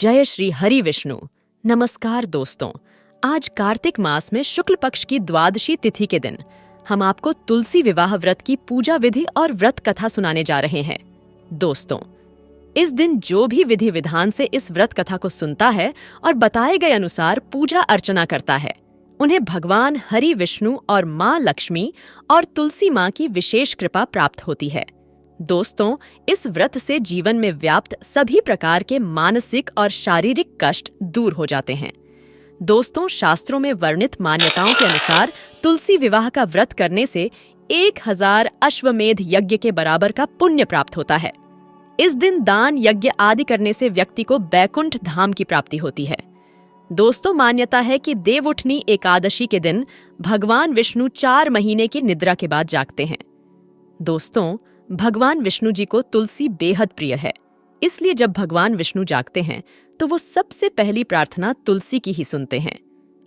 जय श्री हरि विष्णु। नमस्कार दोस्तों, आज कार्तिक मास में शुक्ल पक्ष की द्वादशी तिथि के दिन हम आपको तुलसी विवाह व्रत की पूजा विधि और व्रत कथा सुनाने जा रहे हैं। दोस्तों, इस दिन जो भी विधि विधान से इस व्रत कथा को सुनता है और बताए गए अनुसार पूजा अर्चना करता है, उन्हें भगवान हरि विष्णु और माँ लक्ष्मी और तुलसी माँ की विशेष कृपा प्राप्त होती है। दोस्तों, इस व्रत से जीवन में व्याप्त सभी प्रकार के मानसिक और शारीरिक कष्ट दूर हो जाते हैं। दोस्तों, शास्त्रों में वर्णित मान्यताओं के अनुसार तुलसी विवाह का व्रत करने से 1000 अश्वमेध यज्ञ के बराबर का पुण्य प्राप्त होता है। इस दिन दान यज्ञ आदि करने से व्यक्ति को बैकुंठ धाम की प्राप्ति होती है। दोस्तों, मान्यता है कि देवउठनी एकादशी के दिन भगवान विष्णु 4 महीने की निद्रा के बाद जागते हैं। दोस्तों, भगवान विष्णु जी को तुलसी बेहद प्रिय है, इसलिए जब भगवान विष्णु जागते हैं तो वो सबसे पहली प्रार्थना तुलसी की ही सुनते हैं।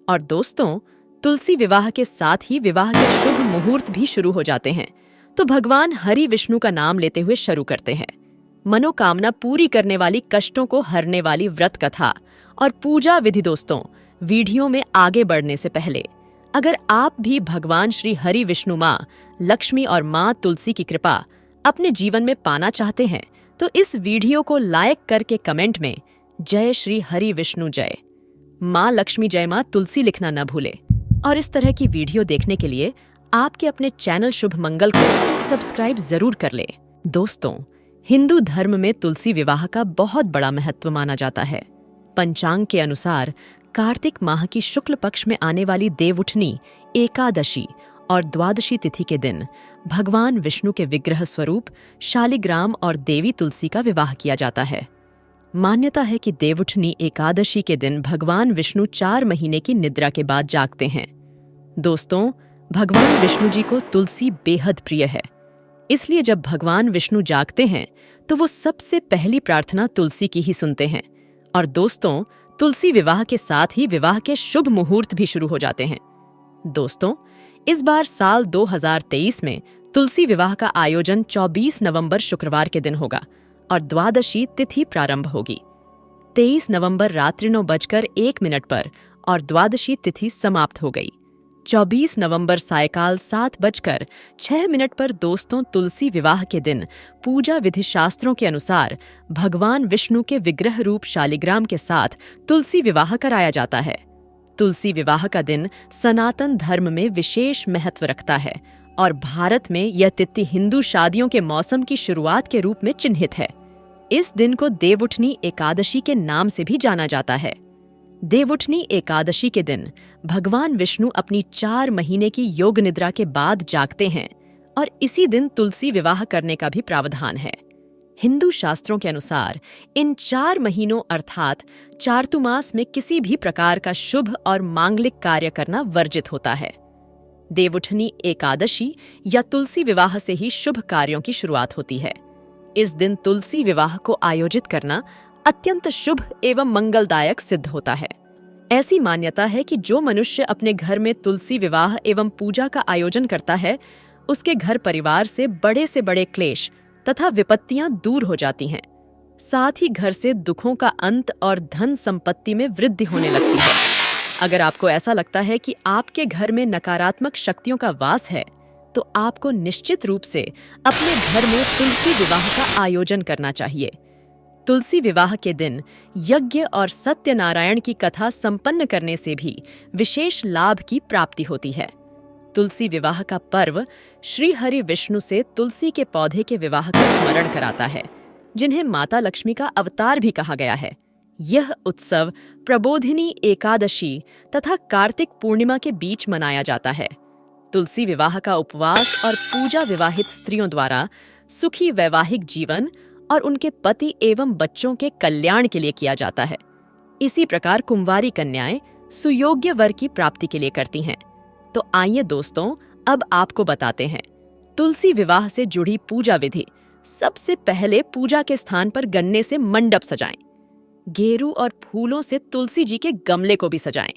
और दोस्तों, तुलसी विवाह के साथ ही विवाह के शुभ मुहूर्त भी शुरू हो जाते हैं, तो भगवान हरि विष्णु का नाम लेते हुए शुरू करते हैं। मनोकामना पूरी करने वाली, कष्टों को हरने वाली व्रत कथा और पूजा विधि। दोस्तों, वीडियो में आगे बढ़ने से पहले अगर आप भी भगवान श्री हरि विष्णु, माँ लक्ष्मी और माँ तुलसी की कृपा अपने जीवन में पाना चाहते हैं तो इस वीडियो को लाइक करके कमेंट में जय श्री हरि विष्णु जय, माँ लक्ष्मी जय, माँ तुलसी लिखना न भूले। और इस तरह की वीडियो देखने के लिए आपके अपने चैनल शुभ मंगल को सब्सक्राइब जरूर कर ले। दोस्तों, हिंदू धर्म में तुलसी विवाह का बहुत बड़ा महत्व माना जाता है। पंचांग के अनुसार कार्तिक माह की शुक्ल पक्ष में आने वाली देवउठनी एकादशी और द्वादशी तिथि के दिन भगवान विष्णु के विग्रह स्वरूप शालिग्राम और देवी तुलसी का विवाह किया जाता है। मान्यता है कि देवउठनी एकादशी के दिन भगवान विष्णु 4 महीने की निद्रा के बाद जागते हैं। दोस्तों, भगवान विष्णु जी को तुलसी बेहद प्रिय है, इसलिए जब भगवान विष्णु जागते हैं तो वो सबसे पहली प्रार्थना तुलसी की ही सुनते हैं। और दोस्तों, तुलसी विवाह के साथ ही विवाह के शुभ मुहूर्त भी शुरू हो जाते हैं। दोस्तों, इस बार साल 2023 में तुलसी विवाह का आयोजन 24 नवंबर शुक्रवार के दिन होगा और द्वादशी तिथि प्रारंभ होगी 23 नवंबर रात्रि 9:01 पर और द्वादशी तिथि समाप्त हो गई 24 नवंबर सायकाल 7:06 पर। दोस्तों, तुलसी विवाह के दिन पूजा विधि शास्त्रों के अनुसार भगवान विष्णु के विग्रह रूप शालिग्राम के साथ तुलसी विवाह कराया जाता है। तुलसी विवाह का दिन सनातन धर्म में विशेष महत्व रखता है और भारत में यह तिथि हिंदू शादियों के मौसम की शुरुआत के रूप में चिन्हित है। इस दिन को देवउठनी एकादशी के नाम से भी जाना जाता है। देवउठनी एकादशी के दिन भगवान विष्णु अपनी 4 महीने की योग निद्रा के बाद जागते हैं और इसी दिन तुलसी विवाह करने का भी प्रावधान है। हिंदू शास्त्रों के अनुसार इन 4 महीनों अर्थात चातुर्मास में किसी भी प्रकार का शुभ और मांगलिक कार्य करना वर्जित होता है। देवउठनी एकादशी या तुलसी विवाह से ही शुभ कार्यों की शुरुआत होती है। इस दिन तुलसी विवाह को आयोजित करना अत्यंत शुभ एवं मंगलदायक सिद्ध होता है। ऐसी मान्यता है कि जो मनुष्य अपने घर में तुलसी विवाह एवं पूजा का आयोजन करता है, उसके घर परिवार से बड़े क्लेश तथा विपत्तियां दूर हो जाती हैं। साथ ही घर से दुखों का अंत और धन संपत्ति में वृद्धि होने लगती है। अगर आपको ऐसा लगता है कि आपके घर में नकारात्मक शक्तियों का वास है, तो आपको निश्चित रूप से अपने घर में तुलसी विवाह का आयोजन करना चाहिए। तुलसी विवाह के दिन यज्ञ और सत्यनारायण की कथा संपन्न करने से भी विशेष लाभ की प्राप्ति होती है। तुलसी विवाह का पर्व श्री हरि विष्णु से तुलसी के पौधे के विवाह का स्मरण कराता है, जिन्हें माता लक्ष्मी का अवतार भी कहा गया है। यह उत्सव प्रबोधिनी एकादशी तथा कार्तिक पूर्णिमा के बीच मनाया जाता है। तुलसी विवाह का उपवास और पूजा विवाहित स्त्रियों द्वारा सुखी वैवाहिक जीवन और उनके पति एवं बच्चों के कल्याण के लिए किया जाता है। इसी प्रकार कुंवारी कन्याएं सुयोग्य वर की प्राप्ति के लिए करती हैं। तो आइए दोस्तों, अब आपको बताते हैं तुलसी विवाह से जुड़ी पूजा विधि। सबसे पहले पूजा के स्थान पर गन्ने से मंडप सजाएं। गेरू और फूलों से तुलसी जी के गमले को भी सजाएं।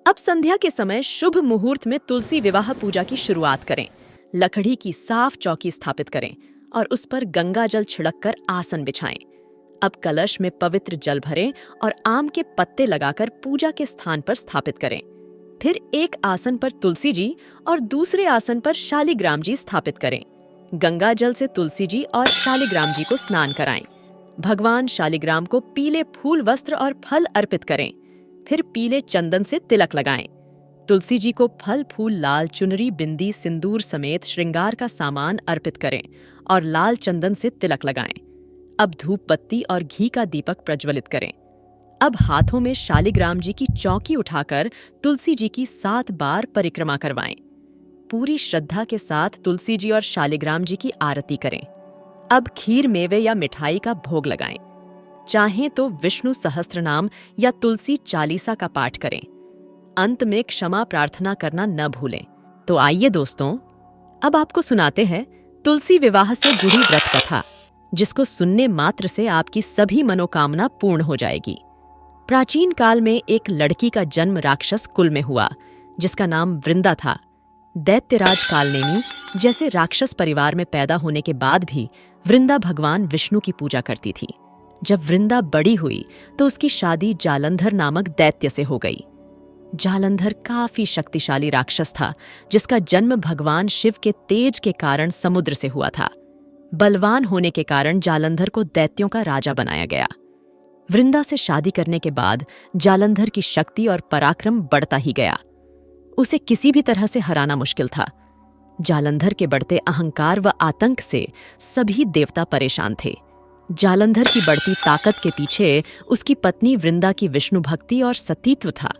अब संध्या के समय शुभ मुहूर्त में तुलसी विवाह पूजा की शुरुआत करें। लकड़ी की साफ चौकी स्थापित करें और उस पर गंगा जल छिड़क कर आसन बिछाएं। अब कलश में पवित्र जल भरें और आम के पत्ते लगाकर पूजा के स्थान पर स्थापित करें। फिर एक आसन पर तुलसी जी और दूसरे आसन पर शालिग्राम जी स्थापित करें। गंगा जल से तुलसी जी और शालिग्राम जी को स्नान कराएं। भगवान शालिग्राम को पीले फूल, वस्त्र और फल अर्पित करें। फिर पीले चंदन से तिलक लगाएं। तुलसी जी को फल, फूल, लाल चुनरी, बिंदी, सिंदूर समेत श्रृंगार का सामान अर्पित करें और लाल चंदन से तिलक लगाएं। अब धूप बत्ती और घी का दीपक प्रज्वलित करें। अब हाथों में शालिग्राम जी की चौकी उठाकर तुलसी जी की 7 बार परिक्रमा करवाएं। पूरी श्रद्धा के साथ तुलसी जी और शालिग्राम जी की आरती करें। अब खीर, मेवे या मिठाई का भोग लगाएं। चाहें तो विष्णु सहस्त्रनाम या तुलसी चालीसा का पाठ करें। अंत में क्षमा प्रार्थना करना न भूलें। तो आइए दोस्तों, अब आपको सुनाते हैं तुलसी विवाह से जुड़ी व्रत कथा, जिसको सुनने मात्र से आपकी सभी मनोकामना पूर्ण हो जाएगी। प्राचीन काल में एक लड़की का जन्म राक्षस कुल में हुआ, जिसका नाम वृंदा था। दैत्यराज कालनेमी जैसे राक्षस परिवार में पैदा होने के बाद भी वृंदा भगवान विष्णु की पूजा करती थी। जब वृंदा बड़ी हुई तो उसकी शादी जालंधर नामक दैत्य से हो गई। जालंधर काफी शक्तिशाली राक्षस था, जिसका जन्म भगवान शिव के तेज के कारण समुद्र से हुआ था। बलवान होने के कारण जालंधर को दैत्यों का राजा बनाया गया। वृंदा से शादी करने के बाद जालंधर की शक्ति और पराक्रम बढ़ता ही गया। उसे किसी भी तरह से हराना मुश्किल था। जालंधर के बढ़ते अहंकार व आतंक से सभी देवता परेशान थे। जालंधर की बढ़ती ताकत के पीछे उसकी पत्नी वृंदा की विष्णु भक्ति और सतीत्व था।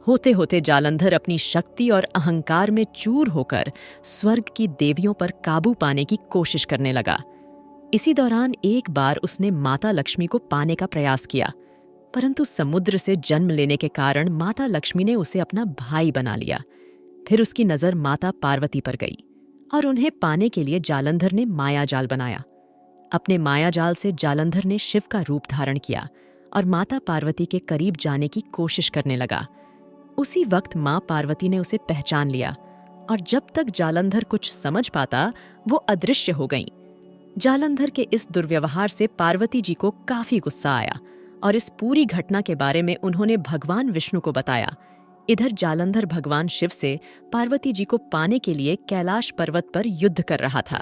होते होते जालंधर अपनी शक्ति और अहंकार में चूर होकर स्वर्ग की देवियों पर काबू पाने की कोशिश करने लगा। इसी दौरान एक बार उसने माता लक्ष्मी को पाने का प्रयास किया, परंतु समुद्र से जन्म लेने के कारण माता लक्ष्मी ने उसे अपना भाई बना लिया। फिर उसकी नजर माता पार्वती पर गई और उन्हें पाने के लिए जालंधर ने मायाजाल बनाया। अपने मायाजाल से जालंधर ने शिव का रूप धारण किया और माता पार्वती के करीब जाने की कोशिश करने लगा। उसी वक्त मां पार्वती ने उसे पहचान लिया और जब तक जालंधर कुछ समझ पाता, वो अदृश्य हो गईं। जालंधर के इस दुर्व्यवहार से पार्वती जी को काफी गुस्सा आया और इस पूरी घटना के बारे में उन्होंने भगवान विष्णु को बताया। इधर जालंधर भगवान शिव से पार्वती जी को पाने के लिए कैलाश पर्वत पर युद्ध कर रहा था।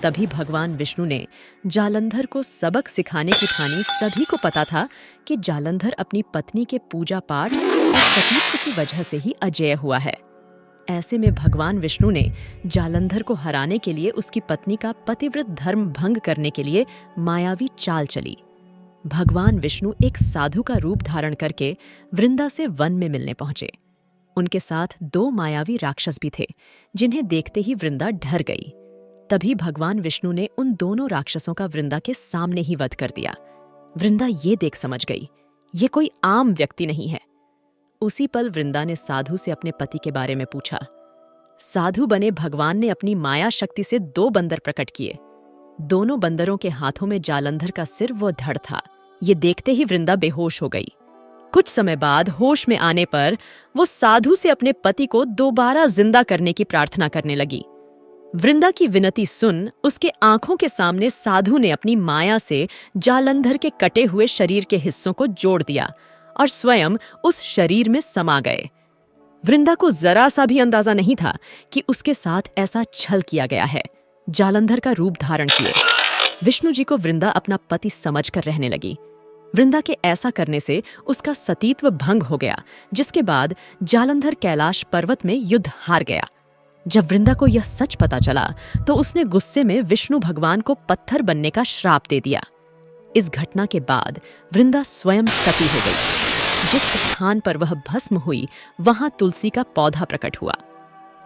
तभी भगवान विष्णु ने जालंधर को सबक सिखाने की ठानी। सभी को पता था कि जालंधर अपनी पत्नी के पूजा पाठ और सतीत्व की वजह से ही अजेय हुआ है। ऐसे में भगवान विष्णु ने जालंधर को हराने के लिए उसकी पत्नी का पतिव्रत धर्म भंग करने के लिए मायावी चाल चली। भगवान विष्णु एक साधु का रूप धारण करके वृंदा से वन में मिलने पहुंचे। उनके साथ 2 मायावी राक्षस भी थे, जिन्हें देखते ही वृंदा डर गई। तभी भगवान विष्णु ने उन दोनों राक्षसों का वृंदा के सामने ही वध कर दिया। वृंदा ये देख समझ गई, ये कोई आम व्यक्ति नहीं है। उसी पल वृंदा ने साधु से अपने पति के बारे में पूछा। साधु बने भगवान ने अपनी माया शक्ति से 2 बंदर प्रकट किए। दोनों बंदरों के हाथों में जालंधर का सिर व धड़ था। ये देखते ही वृंदा बेहोश हो गई। कुछ समय बाद होश में आने पर वो साधु से अपने पति को दोबारा जिंदा करने की प्रार्थना करने लगी। वृंदा की विनती सुन उसके आंखों के सामने साधु ने अपनी माया से जालंधर के कटे हुए शरीर के हिस्सों को जोड़ दिया और स्वयं उस शरीर में समा गए। वृंदा को जरा सा भी अंदाजा नहीं था कि उसके साथ ऐसा छल किया गया है। जालंधर का रूप धारण किए विष्णु जी को वृंदा अपना पति समझकर रहने लगी। वृंदा के ऐसा करने से उसका सतीत्व भंग हो गया, जिसके बाद जालंधर कैलाश पर्वत में युद्ध हार गया। जब वृंदा को यह सच पता चला तो उसने गुस्से में विष्णु भगवान को पत्थर बनने का श्राप दे दिया। इस घटना के बाद वृंदा स्वयं सती हो गई। जिस स्थान पर वह भस्म हुई वहां तुलसी का पौधा प्रकट हुआ।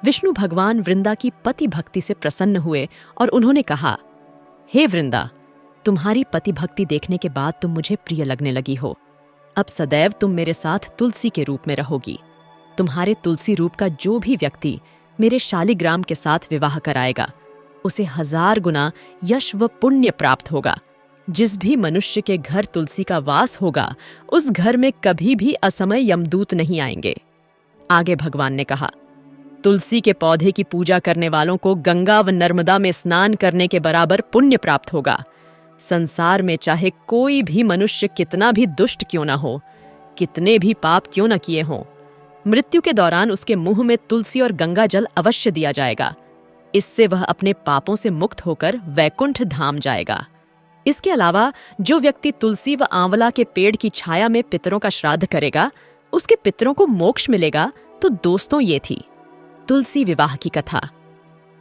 विष्णु भगवान वृंदा की पति भक्ति से प्रसन्न हुए और उन्होंने कहा, हे वृंदा, तुम्हारी पति भक्ति देखने के बाद तुम मुझे प्रिय लगने लगी हो। अब सदैव तुम मेरे साथ तुलसी के रूप में रहोगी। तुम्हारे तुलसी रूप का जो भी व्यक्ति मेरे शालिग्राम के साथ विवाह कराएगा, उसे 1000 गुना यश व पुण्य प्राप्त होगा। जिस भी मनुष्य के घर तुलसी का वास होगा, उस घर में कभी भी असमय यमदूत नहीं आएंगे। आगे भगवान ने कहा, तुलसी के पौधे की पूजा करने वालों को गंगा व नर्मदा में स्नान करने के बराबर पुण्य प्राप्त होगा। संसार में चाहे कोई भी मनुष्य कितना भी दुष्ट क्यों ना हो, कितने भी पाप क्यों न किए हों, मृत्यु के दौरान उसके मुंह में तुलसी और गंगा जल अवश्य दिया जाएगा। इससे वह अपने पापों से मुक्त होकर वैकुंठ धाम जाएगा। इसके अलावा जो व्यक्ति तुलसी व आंवला के पेड़ की छाया में पितरों का श्राद्ध करेगा, उसके पितरों को मोक्ष मिलेगा। तो दोस्तों, ये थी तुलसी विवाह की कथा।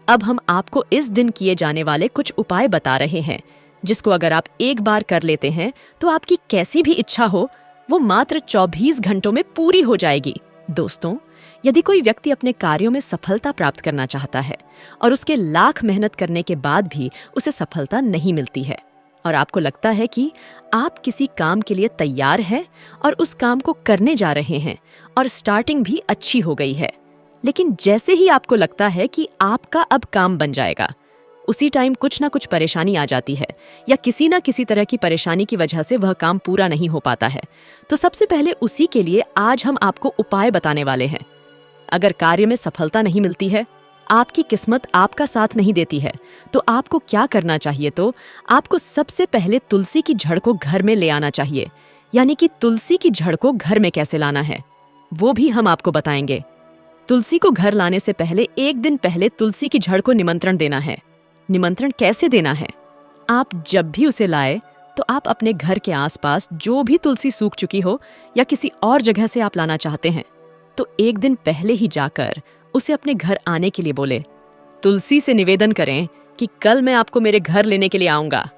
अब हम आपको इस दिन किए जाने वाले कुछ उपाय बता रहे हैं, जिसको अगर आप एक बार कर लेते हैं तो आपकी कैसी भी इच्छा हो वो मात्र 24 घंटों में पूरी हो जाएगी। दोस्तों, यदि कोई व्यक्ति अपने कार्यों में सफलता प्राप्त करना चाहता है और उसके लाख मेहनत करने के बाद भी उसे सफलता नहीं मिलती है, और आपको लगता है कि आप किसी काम के लिए तैयार हैं और उस काम को करने जा रहे हैं और स्टार्टिंग भी अच्छी हो गई है, लेकिन जैसे ही आपको लगता है कि आपका अब काम बन जाएगा, उसी टाइम कुछ ना कुछ परेशानी आ जाती है या किसी ना किसी तरह की परेशानी की वजह से वह काम पूरा नहीं हो पाता है। तो सबसे पहले उसी के लिए आज हम आपको उपाय बताने वाले हैं। अगर कार्य में सफलता नहीं मिलती है, आपकी किस्मत आपका साथ नहीं देती है, तो आपको क्या करना चाहिए? तो आपको सबसे पहले तुलसी की जड़ को घर में ले आना चाहिए। यानी कि तुलसी की जड़ को घर में कैसे लाना है वो भी हम आपको बताएंगे। तुलसी को घर लाने से पहले एक दिन पहले तुलसी की जड़ को निमंत्रण देना है। निमंत्रण कैसे देना है? आप जब भी उसे लाए तो आप अपने घर के आसपास जो भी तुलसी सूख चुकी हो या किसी और जगह से आप लाना चाहते हैं, तो एक दिन पहले ही जाकर उसे अपने घर आने के लिए बोले। तुलसी से निवेदन करें कि कल मैं आपको मेरे घर लेने के लिए आऊंगा,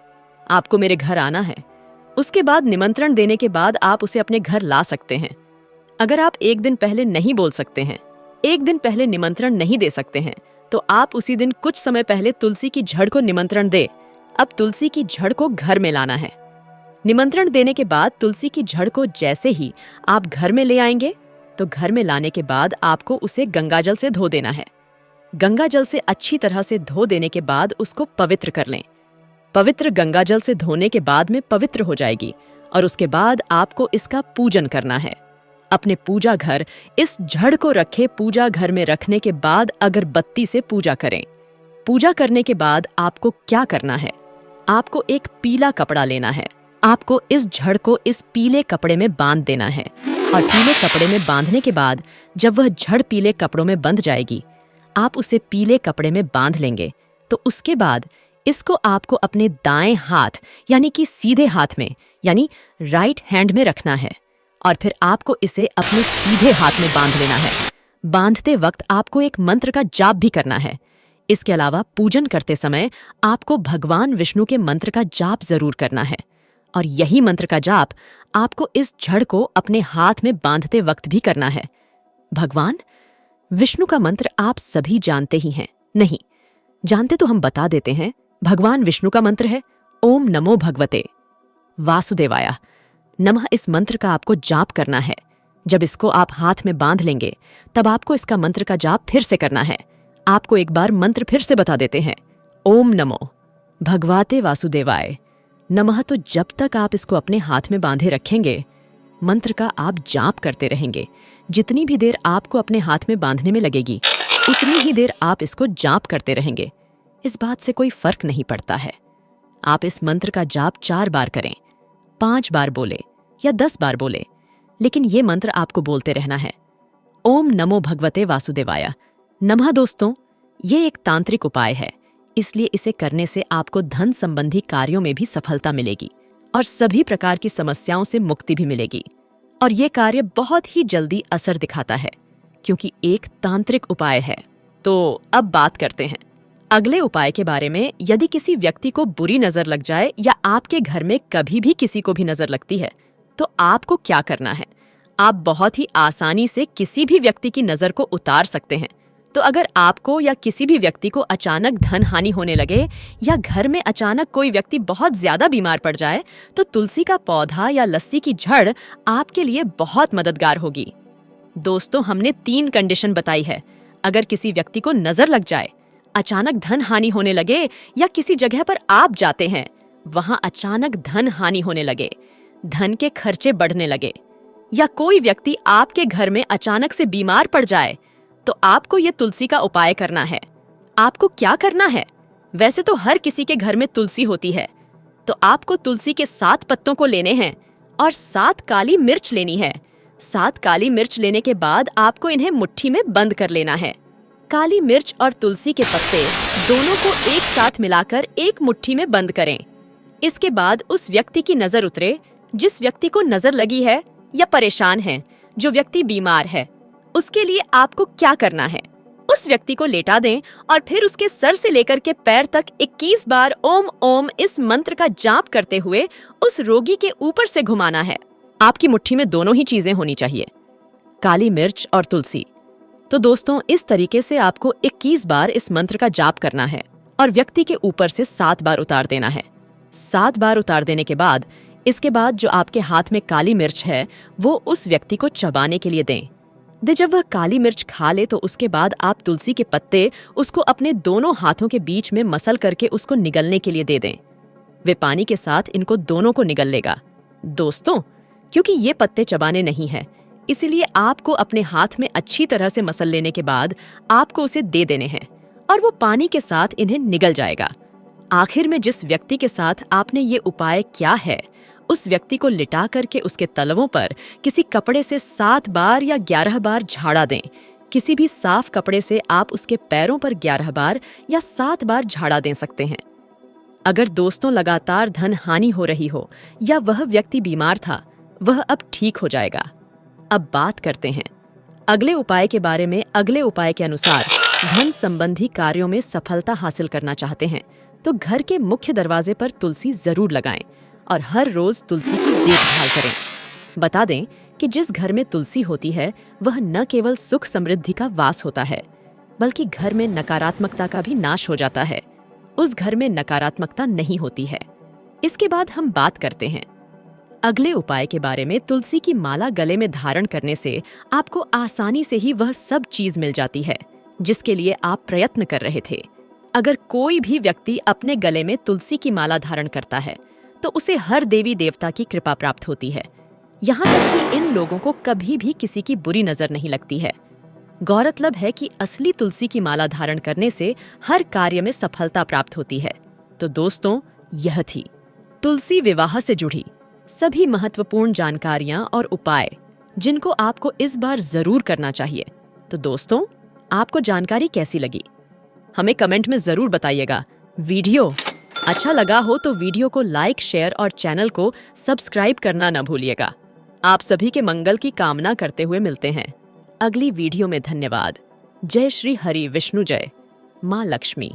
आपको मेरे घर आना है। उसके बाद निमंत्रण देने के बाद आप उसे अपने घर ला सकते हैं। अगर आप एक दिन पहले नहीं बोल सकते हैं, एक दिन पहले निमंत्रण नहीं दे सकते हैं, तो आप उसी दिन कुछ समय पहले तुलसी की जड़ को निमंत्रण दे। अब तुलसी की जड़ को घर में लाना है। निमंत्रण देने के बाद तुलसी की जड़ को जैसे ही आप घर में ले आएंगे, तो घर में लाने के बाद आपको उसे गंगाजल से धो देना है। गंगाजल से अच्छी तरह से धो देने के बाद उसको पवित्र कर लें। पवित्र गंगाजल से धोने के बाद में पवित्र हो जाएगी और उसके बाद आपको इसका पूजन करना है। अपने पूजा घर इस जड़ को रखे, पूजा घर में रखने के बाद अगरबत्ती से पूजा करें। पूजा करने के बाद आपको क्या करना है? आपको एक पीला कपड़ा लेना है। आपको इस जड़ को इस पीले कपड़े में बांध देना है, और पीले कपड़े में बांधने के बाद जब वह जड़ पीले कपड़ों में बंध जाएगी, आप उसे पीले कपड़े में बांध लेंगे। तो उसके बाद इसको आपको अपने दाएं हाथ यानी कि सीधे हाथ में यानी राइट हैंड में रखना है, और फिर आपको इसे अपने सीधे हाथ में बांध लेना है। बांधते वक्त आपको एक मंत्र का जाप भी करना है। इसके अलावा पूजन करते समय आपको भगवान विष्णु के मंत्र का जाप जरूर करना है, और यही मंत्र का जाप आपको इस जड़ को अपने हाथ में बांधते वक्त भी करना है। भगवान विष्णु का मंत्र आप सभी जानते ही हैं, नहीं जानते तो हम बता देते हैं। भगवान विष्णु का मंत्र है ओम नमो भगवते वासुदेवाय नमः। इस मंत्र का आपको जाप करना है। जब इसको आप हाथ में बांध लेंगे, तब आपको इसका मंत्र का जाप फिर से करना है। आपको एक बार मंत्र फिर से बता देते हैं, ओम नमो भगवते वासुदेवाय नमः। तो जब तक आप इसको अपने हाथ में बांधे रखेंगे, मंत्र का आप जाप करते रहेंगे। जितनी भी देर आपको अपने हाथ में बांधने में लगेगी, उतनी ही देर आप इसको जाप करते रहेंगे। इस बात से कोई फर्क नहीं पड़ता है। आप इस मंत्र का जाप 4 बार करें, 5 बार बोले या 10 बार बोले, लेकिन ये मंत्र आपको बोलते रहना है, ओम नमो भगवते वासुदेवाय नमः। दोस्तों, ये एक तांत्रिक उपाय है, इसलिए इसे करने से आपको धन संबंधी कार्यों में भी सफलता मिलेगी और सभी प्रकार की समस्याओं से मुक्ति भी मिलेगी। और ये कार्य बहुत ही जल्दी असर दिखाता है, क्योंकि एक तांत्रिक उपाय है। तो अब बात करते हैं अगले उपाय के बारे में। यदि किसी व्यक्ति को बुरी नजर लग जाए या आपके घर में कभी भी किसी को भी नजर लगती है, तो आपको क्या करना है? आप बहुत ही आसानी से किसी भी व्यक्ति की नजर को उतार सकते हैं। तो अगर आपको या किसी भी व्यक्ति को अचानक धन हानि होने लगे या घर में अचानक कोई व्यक्ति बहुत ज्यादा बीमार पड़ जाए, तो तुलसी का पौधा या लस्सी की जड़ आपके लिए बहुत मददगार होगी। दोस्तों, हमने 3 कंडीशन बताई है। अगर किसी व्यक्ति को नजर लग जाए, अचानक धन हानि होने लगे, या किसी जगह पर आप जाते हैं, वहां अचानक धन हानि होने लगे, धन के खर्चे बढ़ने लगे, या कोई व्यक्ति आपके घर में अचानक से बीमार पड़ जाए, तो आपको ये तुलसी का उपाय करना है। आपको क्या करना है? वैसे तो हर किसी के घर में तुलसी होती है, तो आपको तुलसी के 7 पत्तों को लेने हैं और 7 काली मिर्च लेनी है। 7 काली मिर्च लेने के बाद आपको इन्हें मुट्ठी में बंद कर लेना है। काली मिर्च और तुलसी के पत्ते दोनों को एक साथ मिलाकर एक मुट्ठी में बंद करें। इसके बाद उस व्यक्ति की नजर उतरे जिस व्यक्ति को नजर लगी है या परेशान है, जो व्यक्ति बीमार है। उसके लिए आपको क्या करना है? उस व्यक्ति को लेटा दें और फिर उसके सर से लेकर के पैर तक 21 बार ओम ओम इस मंत्र का जाप करते हुए उस रोगी के ऊपर से घुमाना है। आपकी मुट्ठी में दोनों ही चीजें होनी चाहिए, काली मिर्च और तुलसी। तो दोस्तों, इस तरीके से आपको 21 बार इस मंत्र का जाप करना है और व्यक्ति के ऊपर से 7 बार उतार देना है। 7 बार उतार देने के बाद इसके बाद जो आपके हाथ में काली मिर्च है वो उस व्यक्ति को चबाने के लिए दें। जब वह काली मिर्च खा ले तो उसके बाद आप तुलसी के पत्ते उसको अपने दोनों हाथों के बीच में मसल करके उसको निगलने के लिए दे दें। वे पानी के साथ इनको दोनों को निगल लेगा। दोस्तों, क्योंकि ये पत्ते चबाने नहीं है, इसीलिए आपको अपने हाथ में अच्छी तरह से मसल लेने के बाद आपको उसे दे देने हैं और वो पानी के साथ इन्हें निगल जाएगा। आखिर में जिस व्यक्ति के साथ आपने ये उपाय किया है उस व्यक्ति को लिटा करके उसके तलवों पर किसी कपड़े से 7 बार या 11 बार झाड़ा दें। किसी भी साफ कपड़े से आप उसके पैरों पर 11 बार या 7 बार झाड़ा दे सकते हैं। अगर दोस्तों लगातार धन हानि हो रही हो या वह व्यक्ति बीमार था, वह अब ठीक हो जाएगा। अब बात करते हैं अगले उपाय के बारे में। अगले उपाय के अनुसार धन संबंधी कार्यों में सफलता हासिल करना चाहते हैं तो घर के मुख्य दरवाजे पर तुलसी जरूर लगाएं और हर रोज तुलसी की देखभाल करें। बता दें कि जिस घर में तुलसी होती है वह न केवल सुख समृद्धि का वास होता है, बल्कि घर में नकारात्मकता का भी नाश हो जाता है। उस घर में नकारात्मकता नहीं होती है। इसके बाद हम बात करते हैं अगले उपाय के बारे में। तुलसी की माला गले में धारण करने से आपको आसानी से ही वह सब चीज मिल जाती है जिसके लिए आप प्रयत्न कर रहे थे। अगर कोई भी व्यक्ति अपने गले में तुलसी की माला धारण करता है तो उसे हर देवी देवता की कृपा प्राप्त होती है। यहाँ तक कि इन लोगों को कभी भी किसी की बुरी नजर नहीं लगती है। गौरतलब है कि असली तुलसी की माला धारण करने से हर कार्य में सफलता प्राप्त होती है। तो दोस्तों, यह थी तुलसी विवाह से जुड़ी सभी महत्वपूर्ण जानकारियां और उपाय जिनको आपको इस बार जरूर करना चाहिए। तो दोस्तों, आपको जानकारी कैसी लगी हमें कमेंट में जरूर बताइएगा। वीडियो अच्छा लगा हो तो वीडियो को लाइक, शेयर और चैनल को सब्सक्राइब करना न भूलिएगा। आप सभी के मंगल की कामना करते हुए मिलते हैं अगली वीडियो में। धन्यवाद। जय श्री हरि विष्णु, जय माँ लक्ष्मी।